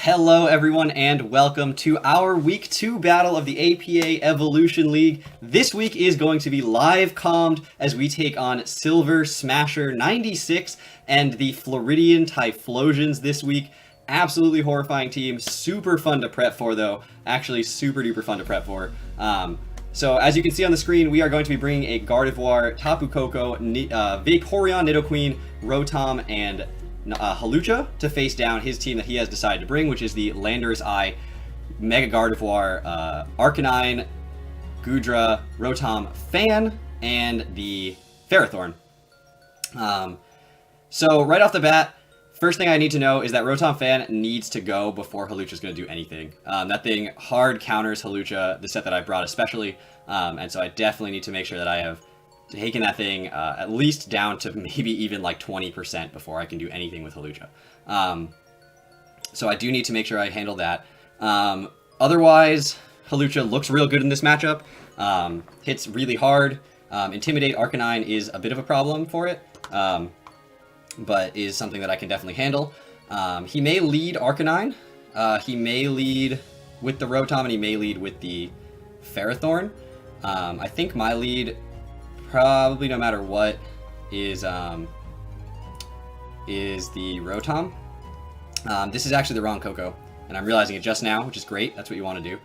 Hello everyone and welcome to our Week 2 battle of the APA Evolution League. This week is going to be live commed as we take on Silver Smasher 96 and the Floridian Typhlosions this week. Absolutely horrifying team, super fun to prep for though, actually super duper fun to prep for. So as you can see on the screen, we are going to be bringing a Gardevoir, Tapu Koko, Vaporeon, Nidoqueen, Rotom, and Hawlucha to face down his team that he has decided to bring, which is the Landorus Eye, Mega Gardevoir, Arcanine, Goodra, Rotom, Fan, and the Ferrothorn. So right off the bat, first thing I need to know is that Rotom Fan needs to go before Hawlucha's going to do anything. That thing hard counters Hawlucha, the set that I brought especially, and so I definitely need to make sure that I have taken that thing at least down to maybe even like 20% before I can do anything with Hawlucha. So I do need to make sure I handle that. Otherwise, Hawlucha looks real good in this matchup. Hits really hard. Intimidate Arcanine is a bit of a problem for it, but is something that I can definitely handle. He may lead Arcanine. He may lead with the Rotom, and he may lead with the Ferrothorn. I think my lead, probably no matter what, is the Rotom. This is actually the wrong Koko, and I'm realizing it just now, which is great. That's what you want to do.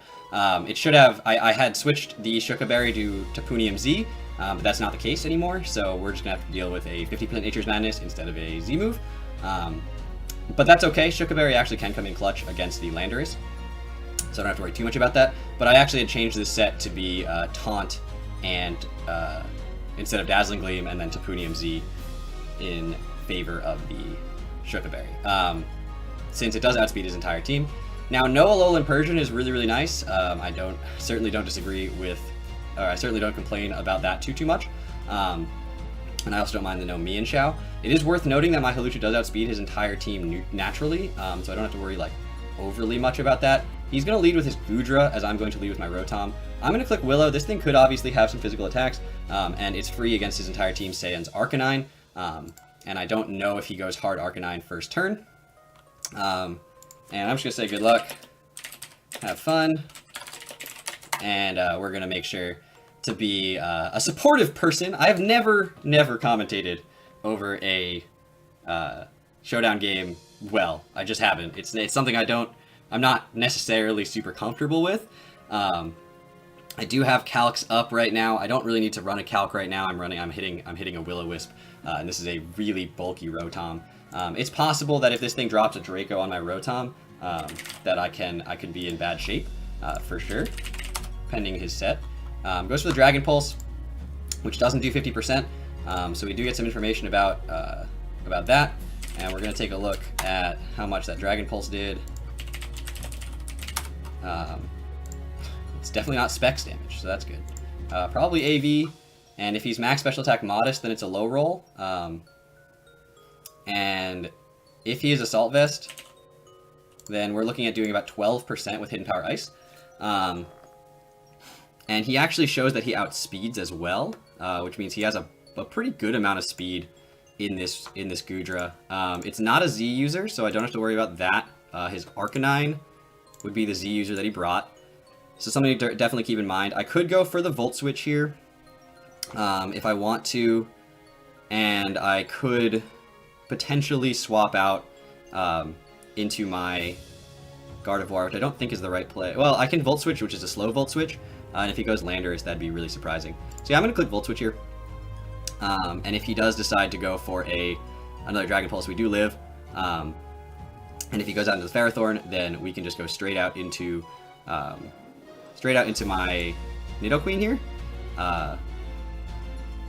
It should have, I had switched the Shuka Berry to Tapunium Z, but that's not the case anymore, so we're just going to have to deal with a 50% Nature's Madness instead of a Z move. But that's okay. Shuka Berry actually can come in clutch against the Landorus, so I don't have to worry too much about that. But I actually had changed this set to be Taunt and instead of Dazzling Gleam, and then Tapunium Z in favor of the Shuka Berry, since it does outspeed his entire team. Now, no Alolan Persian is really, really nice. I certainly don't disagree with, or I certainly don't complain about that too much. And I also don't mind the no Mienshao. It is worth noting that my Hawlucha does outspeed his entire team naturally, so I don't have to worry like overly much about that. He's going to lead with his Goodra, as I'm going to lead with my Rotom. I'm going to click Willow. This thing could obviously have some physical attacks, and it's free against his entire team, Saiyan's Arcanine, and I don't know if he goes hard Arcanine first turn. And I'm just going to say good luck, have fun, and we're going to make sure to be a supportive person. I have never commentated over a Showdown game well. I just haven't. It's something I'm not necessarily super comfortable with. I do have calcs up right now. I don't really need to run a calc right now. I'm hitting a Will-O-Wisp, and this is a really bulky Rotom. It's possible that if this thing drops a Draco on my Rotom, that I could be in bad shape, for sure, pending his set. Goes for the Dragon Pulse, which doesn't do 50%, so we do get some information about that, and we're going to take a look at how much that Dragon Pulse did. It's definitely not Specs damage, so that's good. Probably AV, and if he's max special attack modest, then it's a low roll. And if he is Assault Vest, then we're looking at doing about 12% with Hidden Power Ice. And he actually shows that he outspeeds as well, which means he has a pretty good amount of speed in this Goodra. It's not a Z user, so I don't have to worry about that. His Arcanine would be the Z user that he brought. So something to definitely keep in mind. I could go for the Volt Switch here if I want to, and I could potentially swap out into my Gardevoir, which I don't think is the right play. Well, I can Volt Switch, which is a slow Volt Switch, and if he goes Landorus, that'd be really surprising. So yeah, I'm going to click Volt Switch here, and if he does decide to go for another Dragon Pulse, we do live. And if he goes out into the Ferrothorn, then we can just go straight out into my Nidoqueen here,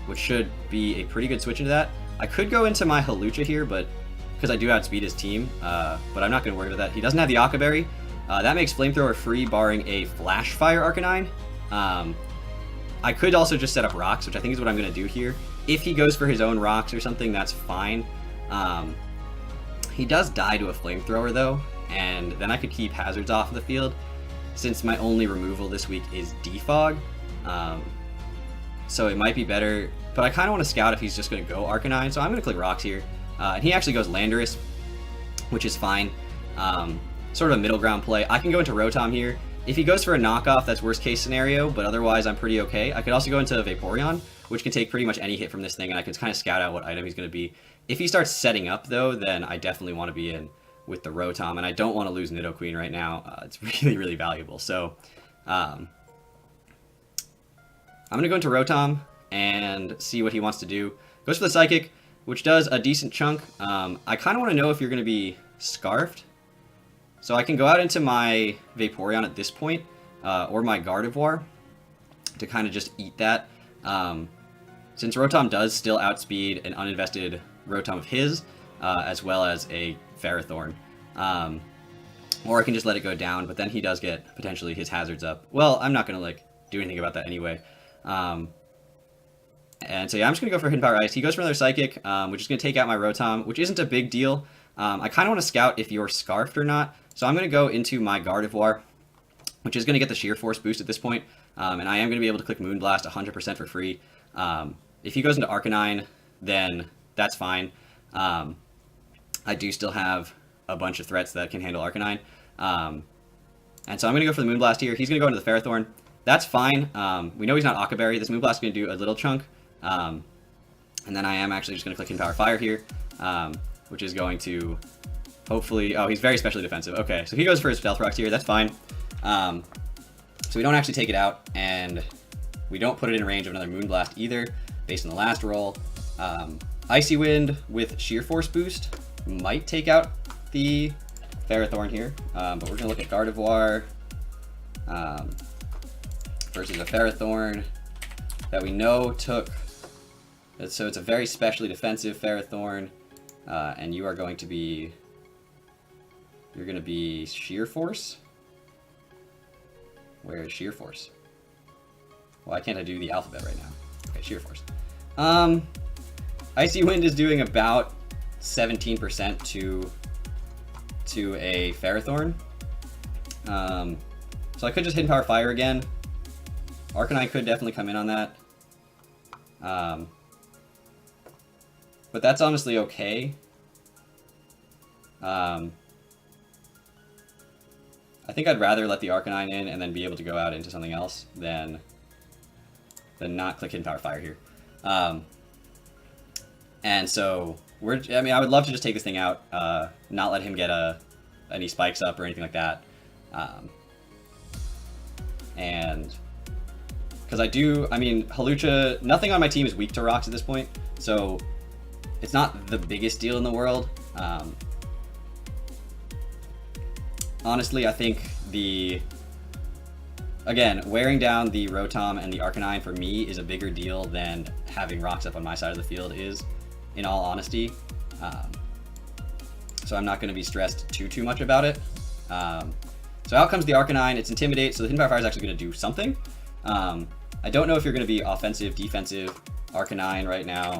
which should be a pretty good switch into that. I could go into my Hawlucha here, but because I do outspeed his team, but I'm not going to worry about that. He doesn't have the Aqua Berry. That makes Flamethrower free, barring a Flash Fire Arcanine. I could also just set up Rocks, which I think is what I'm going to do here. If he goes for his own Rocks or something, that's fine. He does die to a Flamethrower, though, and then I could keep Hazards off of the field, since my only removal this week is Defog. So it might be better, but I kind of want to scout if he's just going to go Arcanine, so I'm going to click Rocks here. And he actually goes Landorus, which is fine. sort of a middle ground play. I can go into Rotom here. If he goes for a knockoff, that's worst case scenario, but otherwise I'm pretty okay. I could also go into Vaporeon, which can take pretty much any hit from this thing, and I can kind of scout out what item he's going to be. If he starts setting up, though, then I definitely want to be in with the Rotom, and I don't want to lose Nidoqueen right now. It's really, really valuable. So I'm going to go into Rotom and see what he wants to do. Goes for the Psychic, which does a decent chunk. I kind of want to know if you're going to be Scarfed. So I can go out into my Vaporeon at this point, or my Gardevoir, to kind of just eat that. Since Rotom does still outspeed an uninvested Rotom of his, as well as a Ferrothorn. Or I can just let it go down, but then he does get potentially his hazards up. Well, I'm not going to like do anything about that anyway. And so yeah, I'm just going to go for Hidden Power Ice. He goes for another Psychic, which is going to take out my Rotom, which isn't a big deal. I kind of want to scout if you're Scarfed or not. So I'm going to go into my Gardevoir, which is going to get the Sheer Force boost at this point. And I am going to be able to click Moonblast 100% for free. If he goes into Arcanine, then that's fine. I do still have a bunch of threats that can handle Arcanine. And so I'm going to go for the Moonblast here. He's going to go into the Ferrothorn. That's fine. We know he's not Aqua Berry. This Moonblast is going to do a little chunk. And then I am actually just going to click Hidden Power Fire here, which is going to hopefully... Oh, he's very specially defensive. Okay, so he goes for his Stealth Rocks here. That's fine. So we don't actually take it out, and we don't put it in range of another Moonblast either, based on the last roll. Icy Wind with Sheer Force boost might take out the Ferrothorn here, but we're going to look at Gardevoir versus a Ferrothorn that we know took... So it's a very specially defensive Ferrothorn, and you are going to be... You're going to be Sheer Force? Where is Sheer Force? Why can't I do the alphabet right now? Okay, Sheer Force. Icy Wind is doing about 17% to a Ferrothorn. So I could just Hidden Power Fire again. Arcanine could definitely come in on that. But that's honestly okay. I think I'd rather let the Arcanine in and then be able to go out into something else than not click Hidden Power Fire here. And so I mean, I would love to just take this thing out, not let him get any spikes up or anything like that. And because I mean, Hawlucha, nothing on my team is weak to rocks at this point, so it's not the biggest deal in the world. Honestly, I think again, wearing down the Rotom and the Arcanine for me is a bigger deal than having rocks up on my side of the field is, in all honesty. So I'm not going to be stressed too much about it. So out comes the Arcanine. It's Intimidate, so the Hidden Power Fire is actually going to do something. I don't know if you're going to be offensive, defensive, Arcanine right now.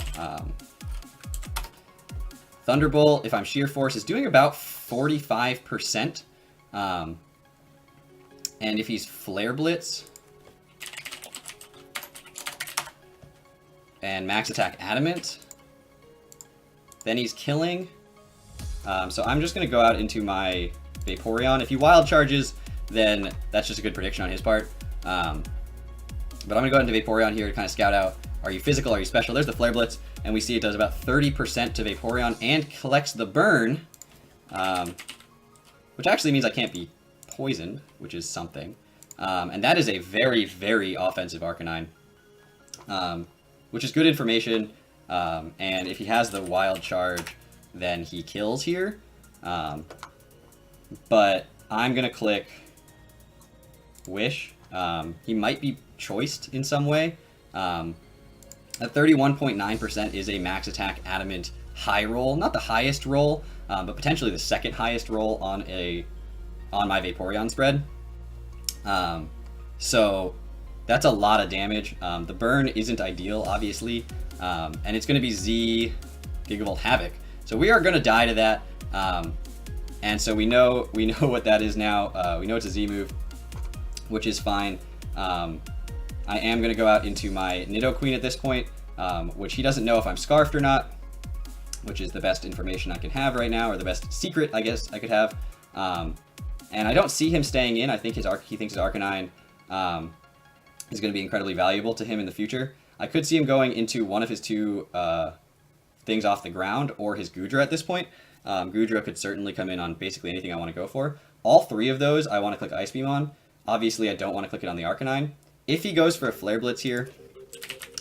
Thunderbolt, if I'm Sheer Force, is doing about 45%. And if he's Flare Blitz and Max Attack Adamant, then he's killing. So I'm just going to go out into my Vaporeon. If he Wild Charges, then that's just a good prediction on his part. But I'm going to go into Vaporeon here to kind of scout out, are you physical, are you special? There's the Flare Blitz, and we see it does about 30% to Vaporeon and collects the burn, which actually means I can't be poisoned, which is something. And that is a very, very offensive Arcanine, which is good information. And if he has the Wild Charge, then he kills here. But I'm going to click Wish. He might be choiced in some way. At 31.9% is a Max Attack Adamant high roll. Not the highest roll, but potentially the second highest roll on my Vaporeon spread. So that's a lot of damage. The burn isn't ideal, obviously, and it's going to be Z Gigavolt Havoc. So we are going to die to that, and so we know what that is now. We know it's a Z move, which is fine. I am going to go out into my Nidoqueen at this point, which he doesn't know if I'm Scarfed or not, which is the best information I can have right now, or the best secret, I guess, I could have. And I don't see him staying in. I think he thinks his Arcanine is going to be incredibly valuable to him in the future. I could see him going into one of his two things off the ground or his Goodra at this point. Goodra could certainly come in on basically anything I want to go for. All three of those I want to click Ice Beam on. Obviously, I don't want to click it on the Arcanine. If he goes for a Flare Blitz here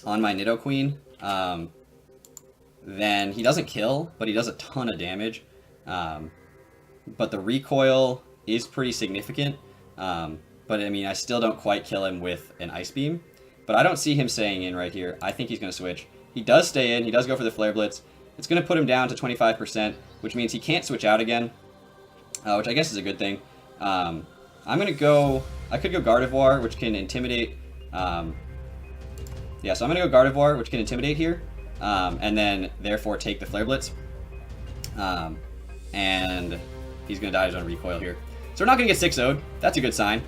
on my Nidoqueen, then he doesn't kill, but he does a ton of damage. But the recoil is pretty significant. But I mean, I still don't quite kill him with an Ice Beam. But I don't see him staying in right here. I think he's going to switch. He does stay in. He does go for the Flare Blitz. It's going to put him down to 25%, which means he can't switch out again, which I guess is a good thing. I'm going to go... I could go Gardevoir, which can intimidate... yeah, so I'm going to go Gardevoir, which can intimidate here, and then therefore take the Flare Blitz. And he's going to die to his own recoil here. So we're not going to get 6-0'd. That's a good sign.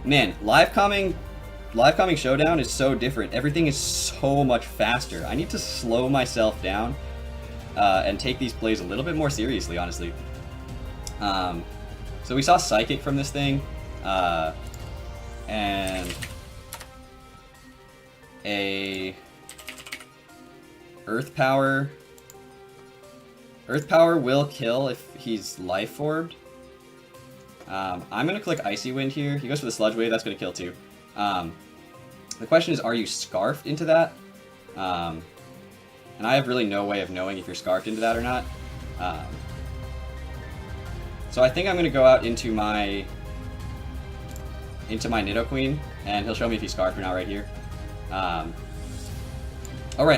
Man, live calming Showdown is so different. Everything is so much faster. I need to slow myself down and take these plays a little bit more seriously, honestly. So we saw Psychic from this thing, and a Earth Power. Earth Power will kill if he's Life Orbed. I'm going to click Icy Wind here. He goes for the Sludge Wave. That's going to kill too. The question is, are you Scarfed into that? And I have really no way of knowing if you're Scarfed into that or not. So I think I'm going to go out into my Nidoqueen, and he'll show me if he's Scarfed or not right here. Alright,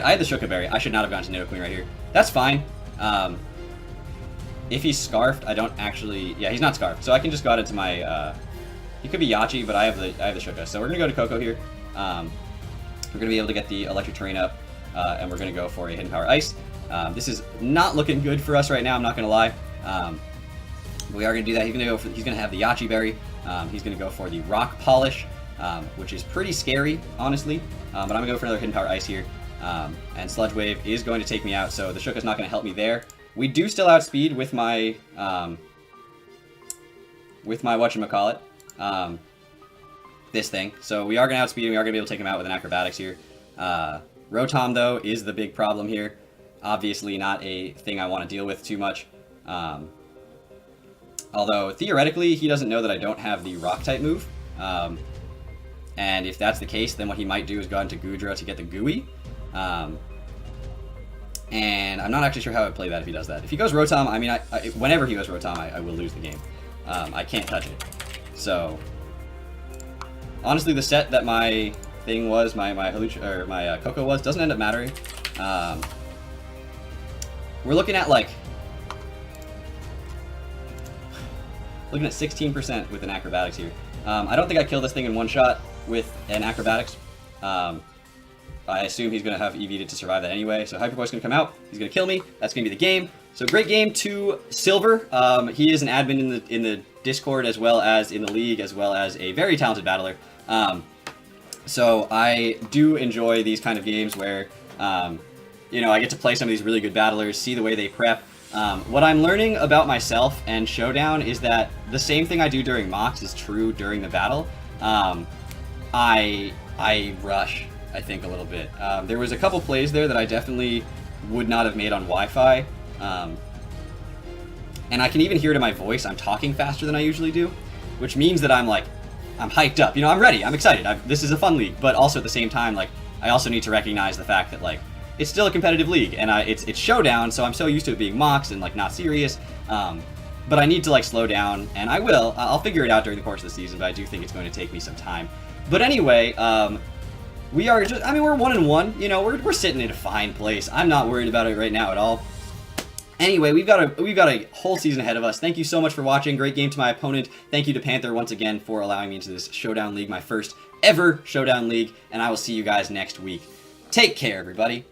I had the Shuka Berry. I should not have gone to Nidoqueen right here. That's fine. If he's Scarfed, I don't actually... Yeah, he's not Scarfed, so I can just go out into my... he could be Yachi, but I have the Shuka. So we're going to go to Coco here. We're going to be able to get the Electric Terrain up, and we're going to go for a Hidden Power Ice. This is not looking good for us right now, I'm not going to lie. We are going to do that. He's going to have the Yachi Berry. He's going to go for the Rock Polish, which is pretty scary, honestly. But I'm going to go for another Hidden Power Ice here. And Sludge Wave is going to take me out, so the Shuka's not going to help me there. We do still outspeed with my whatchamacallit, this thing. So we are going to outspeed him. We are going to be able to take him out with an Acrobatics here. Rotom, though, is the big problem here. Obviously not a thing I want to deal with too much. Although, theoretically, he doesn't know that I don't have the Rock-type move. And if that's the case, then what he might do is go into Goodra to get the Gooey. And I'm not actually sure how I would play that if he does that. If he goes Rotom, I mean, whenever he goes Rotom, I will lose the game. I can't touch it. So, honestly, the set that my thing was, my Hawlucha, or my Coco was, doesn't end up mattering. We're looking at, like... Looking at 16% with an Acrobatics here. I don't think I kill this thing in one shot with an Acrobatics. I assume he's going to have EV'd to survive that anyway. So Hyper Voice is going to come out. He's going to kill me. That's going to be the game. So great game to Silver. He is an admin in the Discord as well as in the league, as well as a very talented battler. So I do enjoy these kind of games where, you know, I get to play some of these really good battlers, see the way they prep. What I'm learning about myself and Showdown is that the same thing I do during mocks is true during the battle. I rush, I think, a little bit. There was a couple plays there that I definitely would not have made on Wi-Fi. And I can even hear it in my voice. I'm talking faster than I usually do, which means that I'm hyped up. You know, I'm ready. I'm excited. This is a fun league. But also at the same time, like, I also need to recognize the fact that, like, it's still a competitive league, and it's Showdown, so I'm so used to it being mocks and, like, not serious. But I need to, like, slow down, and I will. I'll figure it out during the course of the season, but I do think it's going to take me some time. But anyway, we are just, I mean, we're 1-1. You know, we're sitting in a fine place. I'm not worried about it right now at all. Anyway, we've got a whole season ahead of us. Thank you so much for watching. Great game to my opponent. Thank you to Panther once again for allowing me into this Showdown League, my first ever Showdown League, and I will see you guys next week. Take care, everybody.